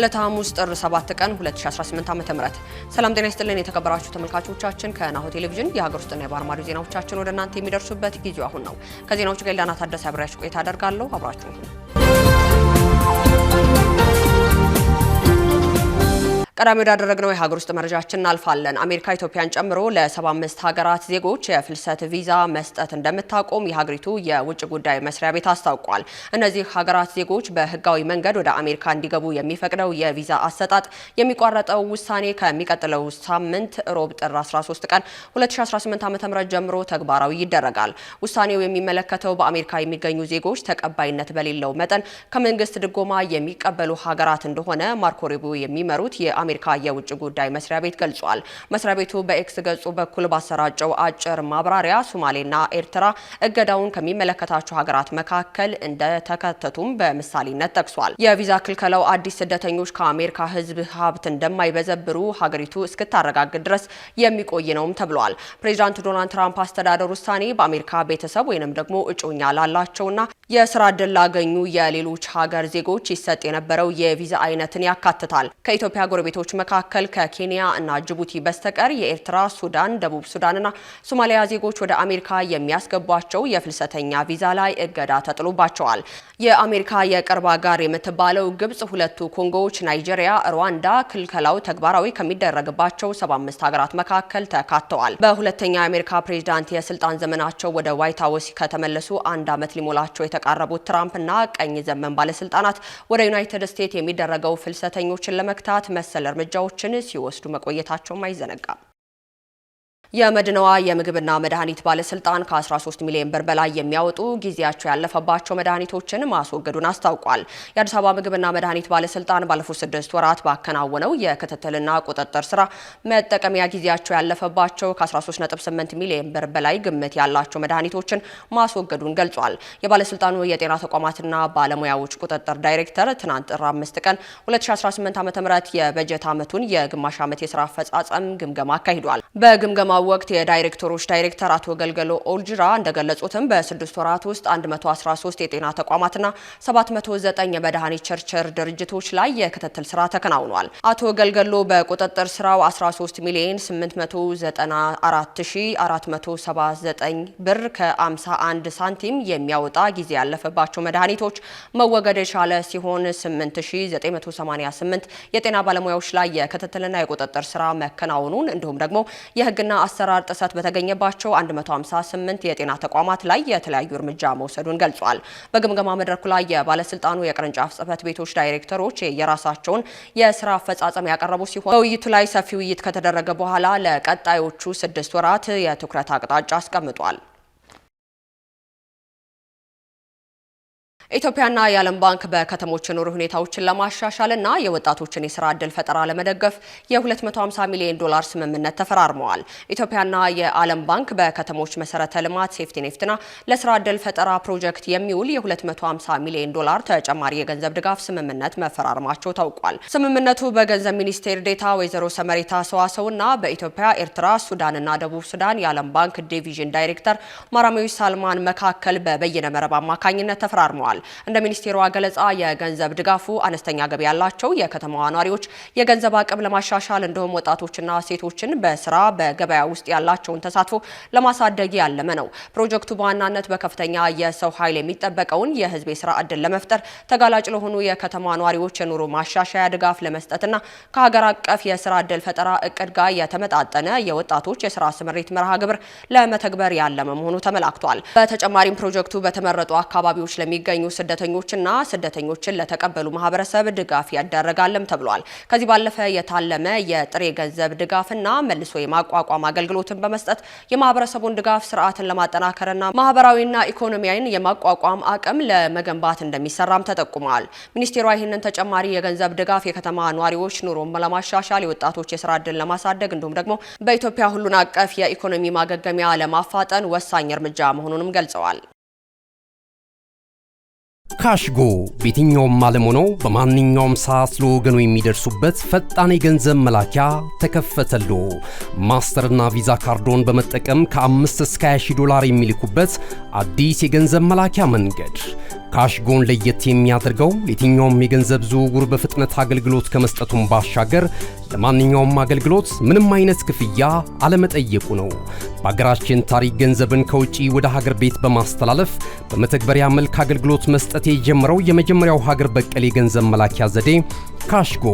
ዕለተ ሐሙስ ጥር 7 ቀን 2018 ዓ.ም ሰላም ጤና ይስጥልን የተከበራችሁ ተመልካቾቻችን ከናሁ ቴሌቪዥን የሀገር ውስጥና የባህር ማዶ ዜናዎቻችን ወደ እናንተ የሚደርሱበት ጊዜው አሁን ነው። ከዜናዎቹ ጋር ዳና ታደሰ አብራችሁ ቆይታ አደርጋለሁ። አብራችሁ ሁኑ። ቀዳሚ ወዳደረግነው የሀገር ውስጥ መረጃችን እናልፋለን። አሜሪካ ኢትዮጵያን ጨምሮ ለ75 ሀገራት ዜጎች የፍልሰት ቪዛ መስጠት እንደምታቆም የሀገሪቱ የውጭ ጉዳይ መስሪያ ቤት አስታውቋል። እነዚህ ሀገራት ዜጎች በህጋዊ መንገድ ወደ አሜሪካ እንዲገቡ የሚፈቅደው የቪዛ አሰጣጥ የሚቋረጠው ውሳኔ ከሚቀጥለው ሳምንት ሮብ ጥር 13 ቀን 2018 ዓ.ም ጀምሮ ተግባራዊ ይደረጋል። ውሳኔው የሚመለከተው በአሜሪካ የሚገኙ ዜጎች ተቀባይነት በሌለው መጠን ከመንግስት ድጎማ የሚቀበሉ ሀገራት እንደሆነ ማርኮ ሩቢዮ የሚመሩት የአሜሪካ የውጭ ጉዳይ መስሪያ ቤት ገልጿል። መስሪያ ቤቱ በኤክስ ገጹ በኩል ባሰራጨው አጭር ማብራሪያ ሶማሌና ኤርትራ እገዳውን ከሚመለከታቸው ሀገራት መካከል እንደተከተቱም በምሳሌነት ጠቅሷል። የቪዛ ክልከላው አዲስ ስደተኞች ከአሜሪካ ህዝብ ሀብት እንደማይበዘብሩ ሀገሪቱ እስክታረጋግጥ ድረስ የሚቆይ ነውም ተብሏል። ፕሬዚዳንት ዶናልድ ትራምፕ አስተዳደር ውሳኔ በአሜሪካ ቤተሰብ ወይንም ደግሞ እጮኛ ላላቸውና የስራ ዕድል ላገኙ የሌሎች ሀገር ዜጎች ይሰጥ የነበረው የቪዛ አይነትን ያካትታል። ከኢትዮጵያ ጎረቤቶች መካከል ከኬንያ እና ጅቡቲ በስተቀር የኤርትራ፣ ሱዳን፣ ደቡብ ሱዳንና ሶማሊያ ዜጎች ወደ አሜሪካ የሚያስገቧቸው የፍልሰተኛ ቪዛ ላይ እገዳ ተጥሎባቸዋል። የአሜሪካ የቅርብ አጋር የምትባለው ግብጽ፣ ሁለቱ ኮንጎዎች፣ ናይጄሪያ፣ ሩዋንዳ ክልከላው ተግባራዊ ከሚደረግባቸው 75 ሀገራት መካከል ተካተዋል። በሁለተኛ የአሜሪካ ፕሬዝዳንት የስልጣን ዘመናቸው ወደ ዋይት ሀውስ ከተመለሱ አንድ ዓመት ሊሞላቸው የተቃረቡት ትራምፕ እና ቀኝ ዘመን ባለስልጣናት ወደ ዩናይትድ ስቴትስ የሚደረገው ፍልሰተኞችን ለመክታት መሰል እርምጃዎችን ሲወስዱ መቆየታቸውም አይዘነጋም። የመድነዋ የምግብና መድኃኒት ባለስልጣን ከ13 ሚሊዮን ብር በላይ የሚያወጡ ጊዜያቸው ያለፈባቸው መድኃኒቶችን ማስወገዱን አስታውቋል። የአዲስ አበባ ምግብና መድኃኒት ባለስልጣን ባለፉት 6 ወራት ባከናወነው የክትትልና ቁጥጥር ስራ መጠቀሚያ ጊዜያቸው ያለፈባቸው ከ13.8 ሚሊዮን ብር በላይ ግምት ያላቸው መድኃኒቶችን ማስወገዱን ገልጿል። የባለስልጣኑ የጤና ተቋማትና ባለሙያዎች ቁጥጥር ዳይሬክተር ትናንት ጥር 5 ቀን 2018 ዓ.ም የበጀት ዓመቱን የግማሽ ዓመት የስራ አፈጻጸም ግምገማ አካሂዷል። በግምገማ ወቅት የዳይሬክተሮች ዳይሬክተር አቶ ገልገሎ ኦልጅራ እንደገለጹትም በ6 ወራት ውስጥ 113 የጤና ተቋማትና 709 የመድኃኒት ቸርቸር ድርጅቶች ላይ የክትትል ስራ ተከናውኗል። አቶ ገልገሎ በቁጥጥር ስራው 13 ሚሊዮን 894,479 ብር ከ51 ሳንቲም የሚያወጣ ጊዜ ያለፈባቸው መድኃኒቶች መወገድ የቻለ ሲሆን 8988 የጤና ባለሙያዎች ላይ የክትትልና የቁጥጥር ስራ መከናወኑን እንዲሁም ደግሞ የህግና አሰራር ጥሰት በተገኘባቸው 158 የጤና ተቋማት ላይ የተለያዩ እርምጃ መውሰዱን ገልጿል። በግምገማ መድረኩ ላይ የባለስልጣኑ የቅርንጫፍ ጽህፈት ቤቶች ዳይሬክተሮች የራሳቸውን የስራ አፈጻጸም ያቀረቡ ሲሆን በውይይቱ ላይ ሰፊ ውይይት ከተደረገ በኋላ ለቀጣዮቹ 6 ወራት የትኩረት አቅጣጫ አስቀምጧል። ኢትዮጵያና የዓለም ባንክ በከተሞች ኑሮ ሁኔታዎችን ለማሻሻልና የወጣቶችን የስራ ዕድል ፈጠራ ለመደገፍ የ$250 ሚሊዮን ስምምነት ተፈራርመዋል። ኢትዮጵያና የዓለም ባንክ በከተሞች መሰረተ ልማት ሴፍቲኔትና ለስራ ዕድል ፈጠራ ፕሮጀክት የሚውል የ$250 ሚሊዮን ተጨማሪ የገንዘብ ድጋፍ ስምምነት መፈራረማቸው ታውቋል። ስምምነቱ በገንዘብ ሚኒስቴር ዴታ ወይዘሮ ሰመሬታ ሰዋሰውና በኢትዮጵያ፣ ኤርትራ፣ ሱዳንና ደቡብ ሱዳን የዓለም ባንክ ዲቪዥን ዳይሬክተር ማራሜዊ ሳልማን መካከል በበይነ መረብ አማካኝነት ተፈራርመዋል። እንደ ሚኒስቴሯ ገለጻ የገንዘብ ድጋፉ አነስተኛ ገቢ ያላቸው የከተማዋ ነዋሪዎች የገንዘብ አቅም ለማሻሻል እንዲሁም ወጣቶችና ሴቶችን በስራ በገበያ ውስጥ ያላቸውን ተሳትፎ ለማሳደግ ያለመ ነው። ፕሮጀክቱ በዋናነት በከፍተኛ የሰው ኃይል የሚጠበቀውን የህዝብ የስራ ዕድል ለመፍጠር ተጋላጭ ለሆኑ የከተማ ነዋሪዎች የኑሮ ማሻሻያ ድጋፍ ለመስጠትና ከሀገር አቀፍ የስራ ዕድል ፈጠራ እቅድ ጋር የተመጣጠነ የወጣቶች የስራ ስምሪት መርሃ ግብር ለመተግበር ያለመ መሆኑ ተመላክቷል። በተጨማሪም ፕሮጀክቱ በተመረጡ አካባቢዎች ለሚገኙ ስደተኞችና ስደተኞችን ለተቀበሉ ማህበረሰብ ድጋፍ ያደረጋልም ተብሏል። ከዚህ ባለፈ የታለመ የጥሬ ገንዘብ ድጋፍና መልሶ የማቋቋም አገልግሎትን በመስጠት የማህበረሰቡን ድጋፍ ስርዓትን ለማጠናከርና ማህበራዊና ኢኮኖሚያዊን የማቋቋም አቅም ለመገንባት እንደሚሰራም ተጠቁሟል። ሚኒስቴሯ ይህንን ተጨማሪ የገንዘብ ድጋፍ የከተማ ነዋሪዎች ኑሮን ለማሻሻል፣ የወጣቶች የስራ ዕድል ለማሳደግ እንዲሁም ደግሞ በኢትዮጵያ ሁሉን አቀፍ የኢኮኖሚ ማገገሚያ ለማፋጠን ወሳኝ እርምጃ መሆኑንም ገልጸዋል። ካሽጎ በየትኛውም ዓለም ሆነው በማንኛውም ሰዓት ለወገኑ የሚደርሱበት ፈጣን የገንዘብ መላኪያ ተከፈተሎ። ማስተርና ቪዛ ካርዶን በመጠቀም ከ5 እስከ $20,000 የሚልኩበት አዲስ የገንዘብ መላኪያ መንገድ። ካሽጎን ለየት የሚያደርገው የትኛውም የገንዘብ ዝውውር በፍጥነት አገልግሎት ከመስጠቱም ባሻገር ለማንኛውም አገልግሎት ምንም አይነት ክፍያ አለመጠየቁ ነው። በአገራችን ታሪክ ገንዘብን ከውጪ ወደ ሀገር ቤት በማስተላለፍ በመተግበሪያ መልክ አገልግሎት መስጠት የጀመረው የመጀመሪያው ሀገር በቀል የገንዘብ መላኪያ ዘዴ ካሽጎ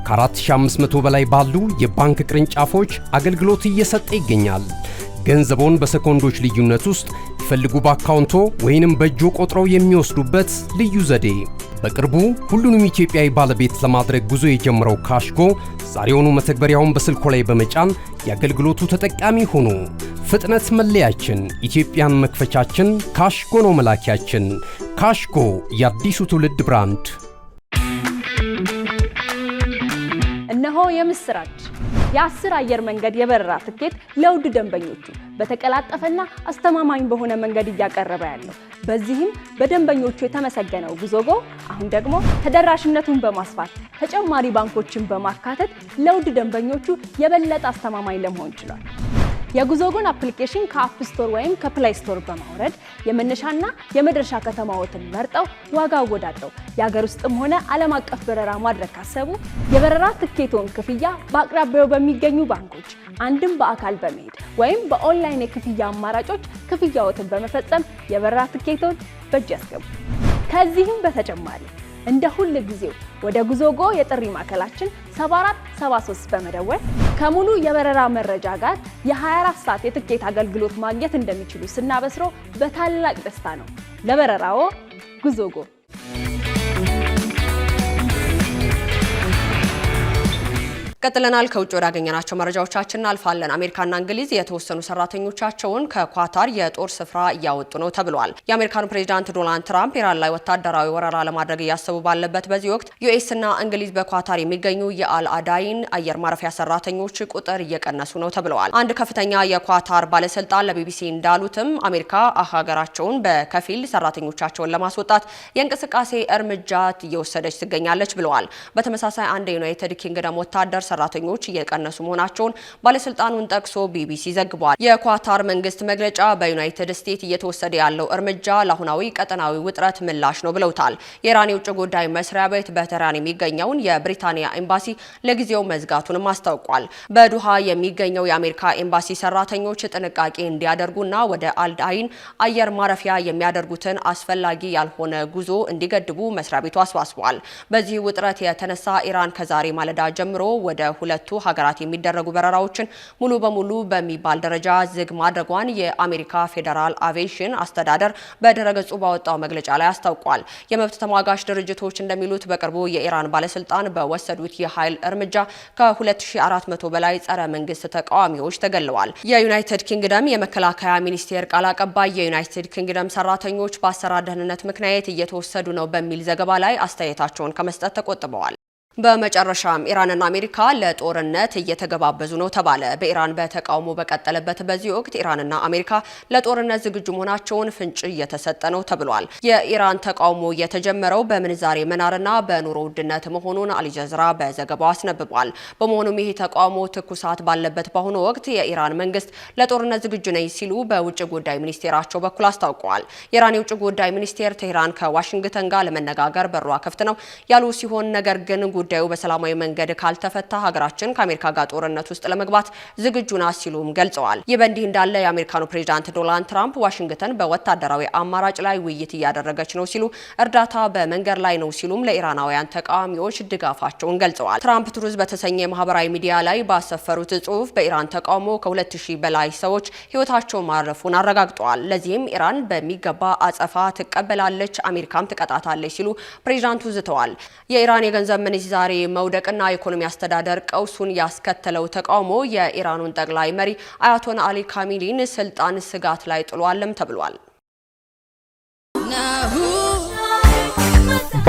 ከ4500 በላይ ባሉ የባንክ ቅርንጫፎች አገልግሎት እየሰጠ ይገኛል። ገንዘቦን በሰኮንዶች ልዩነት ውስጥ ይፈልጉ በአካውንቶ ወይንም በእጆ ቆጥረው የሚወስዱበት ልዩ ዘዴ። በቅርቡ ሁሉንም ኢትዮጵያዊ ባለቤት ለማድረግ ጉዞ የጀመረው ካሽጎ ዛሬውኑ መተግበሪያውን በስልኮ ላይ በመጫን የአገልግሎቱ ተጠቃሚ ሆኑ። ፍጥነት መለያችን፣ ኢትዮጵያን መክፈቻችን፣ ካሽጎ ነው መላኪያችን። ካሽጎ የአዲሱ ትውልድ ብራንድ። እነሆ የምስራች! የ10 አየር መንገድ የበረራ ትኬት ለውድ ደንበኞቹ በተቀላጠፈና አስተማማኝ በሆነ መንገድ እያቀረበ ያለው። በዚህም በደንበኞቹ የተመሰገነው ጉዞጎ አሁን ደግሞ ተደራሽነቱን በማስፋት ተጨማሪ ባንኮችን በማካተት ለውድ ደንበኞቹ የበለጠ አስተማማኝ ለመሆን ችሏል። የጉዞጎን አፕሊኬሽን ከአፕ ስቶር ወይም ከፕላይ ስቶር በማውረድ የመነሻና የመድረሻ ከተማዎትን መርጠው ዋጋ አወዳድረው የሀገር ውስጥም ሆነ ዓለም አቀፍ በረራ ማድረግ ካሰቡ የበረራ ትኬቶን ክፍያ በአቅራቢያው በሚገኙ ባንኮች አንድም በአካል በመሄድ ወይም በኦንላይን የክፍያ አማራጮች ክፍያዎትን በመፈጸም የበረራ ትኬቶን በእጅ ያስገቡ። ከዚህም በተጨማሪ እንደ ሁል ጊዜው ወደ ጉዞጎ የጥሪ ማዕከላችን 7473 በመደወል ከሙሉ የበረራ መረጃ ጋር የ24 ሰዓት የትኬት አገልግሎት ማግኘት እንደሚችሉ ስናበስሮ በታላቅ ደስታ ነው። ለበረራዎ ጉዞጎ። ቀጥለናል። ከውጭ ወዳገኘናቸው መረጃዎቻችን እናልፋለን። አሜሪካና እንግሊዝ የተወሰኑ ሰራተኞቻቸውን ከኳታር የጦር ስፍራ እያወጡ ነው ተብሏል። የአሜሪካኑ ፕሬዝዳንት ዶናልድ ትራምፕ ኢራን ላይ ወታደራዊ ወረራ ለማድረግ እያሰቡ ባለበት በዚህ ወቅት ዩኤስና እንግሊዝ በኳታር የሚገኙ የአልአዳይን አየር ማረፊያ ሰራተኞች ቁጥር እየቀነሱ ነው ተብለዋል። አንድ ከፍተኛ የኳታር ባለስልጣን ለቢቢሲ እንዳሉትም አሜሪካ ሀገራቸውን በከፊል ሰራተኞቻቸውን ለማስወጣት የእንቅስቃሴ እርምጃ እየወሰደች ትገኛለች ብለዋል። በተመሳሳይ አንድ የዩናይትድ ኪንግደም ወታደር ሰራተኞች እየቀነሱ መሆናቸውን ባለስልጣኑን ጠቅሶ ቢቢሲ ዘግቧል። የኳታር መንግስት መግለጫ በዩናይትድ ስቴትስ እየተወሰደ ያለው እርምጃ ለአሁናዊ ቀጠናዊ ውጥረት ምላሽ ነው ብለውታል። የኢራን የውጭ ጉዳይ መስሪያ ቤት በቴህራን የሚገኘውን የብሪታንያ ኤምባሲ ለጊዜው መዝጋቱንም አስታውቋል። በዱሃ የሚገኘው የአሜሪካ ኤምባሲ ሰራተኞች ጥንቃቄ እንዲያደርጉና ወደ አልአዳይን አየር ማረፊያ የሚያደርጉትን አስፈላጊ ያልሆነ ጉዞ እንዲገድቡ መስሪያ ቤቱ አሳስቧል። በዚህ ውጥረት የተነሳ ኢራን ከዛሬ ማለዳ ጀምሮ ወደ ሁለቱ ሀገራት የሚደረጉ በረራዎችን ሙሉ በሙሉ በሚባል ደረጃ ዝግ ማድረጓን የአሜሪካ ፌዴራል አቪዬሽን አስተዳደር በድረገጹ ባወጣው መግለጫ ላይ አስታውቋል። የመብት ተሟጋች ድርጅቶች እንደሚሉት በቅርቡ የኢራን ባለስልጣን በወሰዱት የኃይል እርምጃ ከ2400 በላይ ጸረ መንግስት ተቃዋሚዎች ተገለዋል። የዩናይትድ ኪንግደም የመከላከያ ሚኒስቴር ቃል አቀባይ የዩናይትድ ኪንግደም ሰራተኞች በአሰራር ደህንነት ምክንያት እየተወሰዱ ነው በሚል ዘገባ ላይ አስተያየታቸውን ከመስጠት ተቆጥበዋል። በመጨረሻም ኢራንና አሜሪካ ለጦርነት እየተገባበዙ ነው ተባለ። በኢራን በተቃውሞ በቀጠለበት በዚህ ወቅት ኢራንና አሜሪካ ለጦርነት ዝግጁ መሆናቸውን ፍንጭ እየተሰጠ ነው ተብሏል። የኢራን ተቃውሞ የተጀመረው በምንዛሬ መናርና በኑሮ ውድነት መሆኑን አልጀዝራ በዘገባው አስነብቧል። በመሆኑም ይህ ተቃውሞ ትኩሳት ባለበት በአሁኑ ወቅት የኢራን መንግስት ለጦርነት ዝግጁ ነኝ ሲሉ በውጭ ጉዳይ ሚኒስቴራቸው በኩል አስታውቀዋል። የኢራን የውጭ ጉዳይ ሚኒስቴር ቴህራን ከዋሽንግተን ጋር ለመነጋገር በሯ ክፍት ነው ያሉ ሲሆን ነገር ግን ጉዳዩ በሰላማዊ መንገድ ካልተፈታ ሀገራችን ከአሜሪካ ጋር ጦርነት ውስጥ ለመግባት ዝግጁ ናት ሲሉም ገልጸዋል። ይህ በእንዲህ እንዳለ የአሜሪካኑ ፕሬዝዳንት ዶናልድ ትራምፕ ዋሽንግተን በወታደራዊ አማራጭ ላይ ውይይት እያደረገች ነው ሲሉ፣ እርዳታ በመንገድ ላይ ነው ሲሉም ለኢራናውያን ተቃዋሚዎች ድጋፋቸውን ገልጸዋል። ትራምፕ ትሩዝ በተሰኘ ማህበራዊ ሚዲያ ላይ ባሰፈሩት ጽሑፍ በኢራን ተቃውሞ ከ2000 በላይ ሰዎች ህይወታቸው ማረፉን አረጋግጠዋል። ለዚህም ኢራን በሚገባ አጸፋ ትቀበላለች፣ አሜሪካም ትቀጣታለች ሲሉ ፕሬዝዳንቱ ዝተዋል። የኢራን የገንዘብ ሚኒስትር ዛሬ መውደቅና የኢኮኖሚ አስተዳደር ቀውሱን ያስከተለው ተቃውሞ የኢራኑን ጠቅላይ መሪ አያቶላ አሊ ካሚሊን ስልጣን ስጋት ላይ ጥሏልም ተብሏል።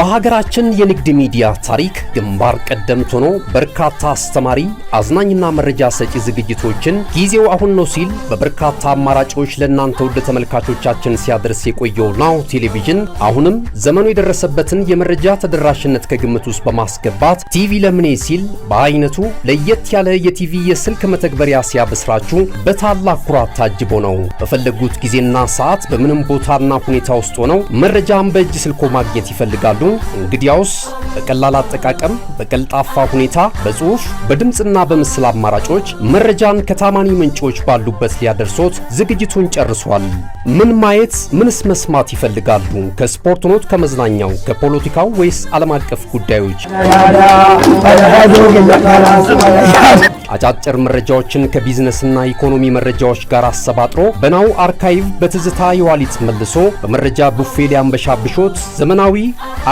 በሀገራችን የንግድ ሚዲያ ታሪክ ግንባር ቀደምት ሆኖ በርካታ አስተማሪ አዝናኝና መረጃ ሰጪ ዝግጅቶችን ጊዜው አሁን ነው ሲል በበርካታ አማራጮች ለእናንተ ውድ ተመልካቾቻችን ሲያደርስ የቆየው ናሁ ቴሌቪዥን አሁንም ዘመኑ የደረሰበትን የመረጃ ተደራሽነት ከግምት ውስጥ በማስገባት ቲቪ ለምኔ ሲል በአይነቱ ለየት ያለ የቲቪ የስልክ መተግበሪያ ሲያበስራችሁ በታላቅ ኩራት ታጅቦ ነው። በፈለጉት ጊዜና ሰዓት በምንም ቦታና ሁኔታ ውስጥ ሆነው መረጃን በእጅ ስልኮ ማግኘት ይፈልጋሉ። እንግዲያውስ በቀላል አጠቃቀም በቀልጣፋ ሁኔታ በጽሁፍ በድምጽና በምስል አማራጮች መረጃን ከታማኒ ምንጮች ባሉበት ሊያደርሶት ዝግጅቱን ጨርሷል። ምን ማየት ምንስ መስማት ይፈልጋሉ? ከስፖርት ኖት፣ ከመዝናኛው፣ ከፖለቲካው ወይስ ዓለም አቀፍ ጉዳዮች? አጫጭር መረጃዎችን ከቢዝነስና ኢኮኖሚ መረጃዎች ጋር አሰባጥሮ በናሁ አርካይቭ በትዝታ የዋሊት መልሶ በመረጃ ቡፌ ሊያንበሻብሾት ዘመናዊ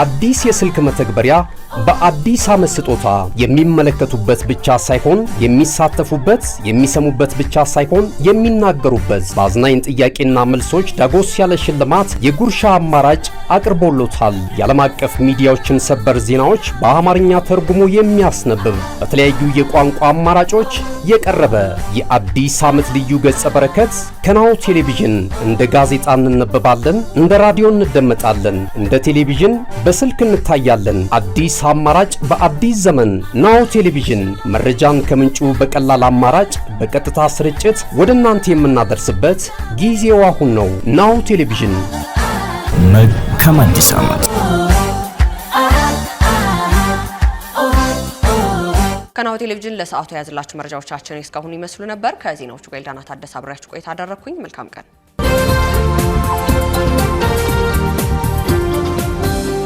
አዲስ የስልክ መተግበሪያ በአዲስ ዓመት ስጦታ የሚመለከቱበት ብቻ ሳይሆን የሚሳተፉበት፣ የሚሰሙበት ብቻ ሳይሆን የሚናገሩበት በአዝናኝ ጥያቄና መልሶች ዳጎስ ያለ ሽልማት የጉርሻ አማራጭ አቅርቦሎታል። የዓለም አቀፍ ሚዲያዎችን ሰበር ዜናዎች በአማርኛ ተርጉሞ የሚያስነብብ በተለያዩ የቋንቋ አማራጮች የቀረበ የአዲስ ዓመት ልዩ ገጸ በረከት ከናሁ ቴሌቪዥን። እንደ ጋዜጣ እንነበባለን፣ እንደ ራዲዮ እንደመጣለን፣ እንደ ቴሌቪዥን በስልክ እንታያለን። አዲስ አማራጭ በአዲስ ዘመን ናሁ ቴሌቪዥን መረጃን ከምንጩ በቀላል አማራጭ በቀጥታ ስርጭት ወደ እናንተ የምናደርስበት ጊዜው አሁን ነው። ናሁ ቴሌቪዥን። መልካም አዲስ ዓመት። ከናሁ ቴሌቪዥን ለሰዓቱ የያዝላችሁ መረጃዎቻችን እስካሁን ይመስሉ ነበር። ከዜናዎቹ ጋር ኤልዳና ታደሰ አብራችሁ ቆይታ አደረኩኝ። መልካም ቀን።